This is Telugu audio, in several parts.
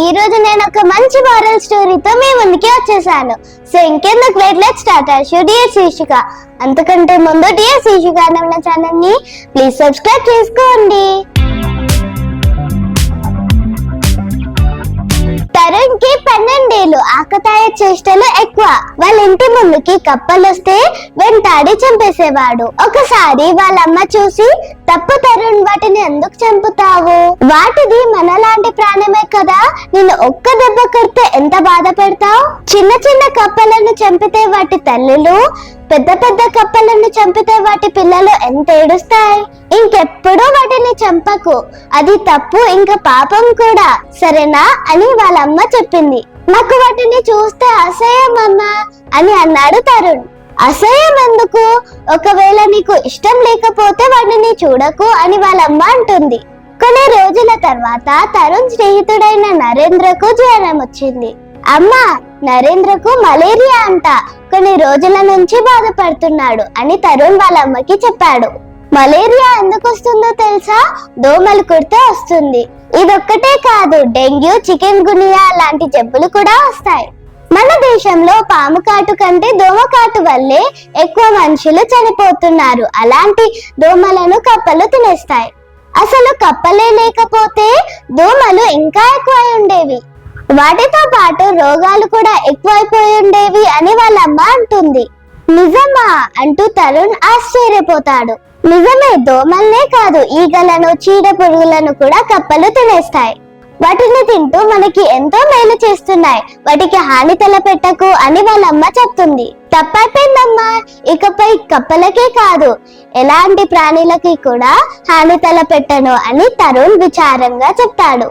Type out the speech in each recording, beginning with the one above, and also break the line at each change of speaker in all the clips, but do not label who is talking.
ఈ రోజు నేను ఒక మంచి మోరల్ స్టోరీతో మీ ముందుకి వచ్చేసాను. సో ఇంకెందుకు wait, let's start our show. Dear Sheershika, అంతకంటే ముందు డియర్ శీర్షిక అనే మన ఛానల్ ని ప్లీజ్ సబ్స్క్రైబ్ చేసుకోండి. తరుణ్ కి 12 ఏళ్ళు, ఆకతాయ చేష్టలు ఎక్కువ. వాళ్ళ ఇంటి ముందుకి కప్పలు వస్తే వెంటాడి చంపేసేవాడు. ఒకసారి వాళ్ళమ్మ చూసి, తప్పు తరుణ్, వాటిని ఎందుకు చంపుతావు? వాటిది మనలాంటి ప్రాణమే కదా, నిన్ను ఒక్క దెబ్బ కొడితే ఎంత బాధ పెడతావు? చిన్న చిన్న కప్పలను చంపితే వాటి తల్లులు, పెద్ద పెద్ద కప్పలను చంపితే వాటి పిల్లలు ఎంత ఏడుస్తాయి. ఇంకెప్పుడు వాటిని చంపకు, అది తప్పు, ఇంకా పాపం కూడా, సరేనా అని వాళ్ళమ్మ చెప్పింది. నాకు వాటిని చూస్తే అసహ్యం అమ్మా అని అన్నాడు తరుణ్. అసహ్యం ఎందుకు? ఒకవేళ నీకు ఇష్టం లేకపోతే వాటిని చూడకు అని వాళ్ళమ్మ అంటుంది. కొన్ని రోజుల తర్వాత తరుణ్ స్నేహితుడైన నరేంద్రకు జ్వరం వచ్చింది. అమ్మా, నరేంద్రకు మలేరియా అంట, కొన్ని రోజుల నుంచి బాధపడుతున్నాడు అని తరుణ్ వాళ్ళ అమ్మకి చెప్పాడు. మలేరియా ఎందుకు వస్తుందో తెలుసా? దోమలు కుడితే వస్తుంది. ఇదొక్కటే కాదు, డెంగ్యూ, చికెన్ గునియా లాంటి జబ్బులు కూడా వస్తాయి. మన దేశంలో పాము కాటు కంటే దోమ కాటు వల్లే ఎక్కువ మనుషులు చనిపోతున్నారు. అలాంటి దోమలను కప్పలు తినేస్తాయి. అసలు కప్పలే లేకపోతే దోమలు ఇంకా ఎక్కువ ఉండేవి. వాటితో పాటు రోగాలు కూడా ఎక్కువైపోయి ఉండేవి అని వాళ్ళమ్మ అంటుంది. నిజమా అంటూ తరుణ్ ఆశ్చర్యపోతాడు. నిజమే, దోమల్నే కాదు, ఈగలను, చీడ పురుగులను కూడా కప్పలు తినేస్తాయి. వాటిని తింటూ మనకి ఎంతో మేలు చేస్తున్నాయి. వాటికి హాని తలపెట్టకు అని వాళ్ళమ్మ చెప్తుంది. తప్పైపోయిందమ్మా, ఇకపై కప్పలకే కాదు, ఎలాంటి ప్రాణులకి కూడా హాని తలపెట్టను అని తరుణ్ విచారంగా చెప్తాడు.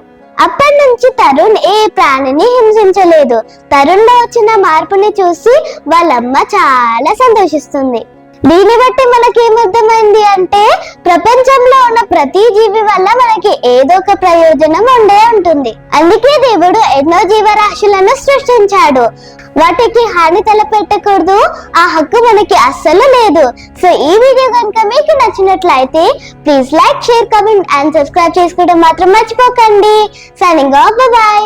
అప్పటి నుంచి తరుణ్ ఏ ప్రాణిని హింసించలేదు. తరుణ్ లో వచ్చిన మార్పుని చూసి వాళ్ళమ్మ చాలా సంతోషిస్తుంది. దీన్ని బట్టి మనకి ఏమర్థమైంది అంటే, ప్రపంచంలో ఉన్న ప్రతి జీవి వల్ల మనకి ఏదో ఒక ప్రయోజనం ఉండే ఉంటుంది. అందుకే దేవుడు ఎన్నో జీవరాశులను సృష్టించాడు. వాటికి హాని తలపెట్టకూడదు, ఆ హక్కు మనకి అస్సలు లేదు. సో ఈ వీడియో కనుక మీకు నచ్చినట్లయితే please like, share, comment and subscribe చేసుకోవడం మాత్రం మర్చిపోకండి. Signing off, by.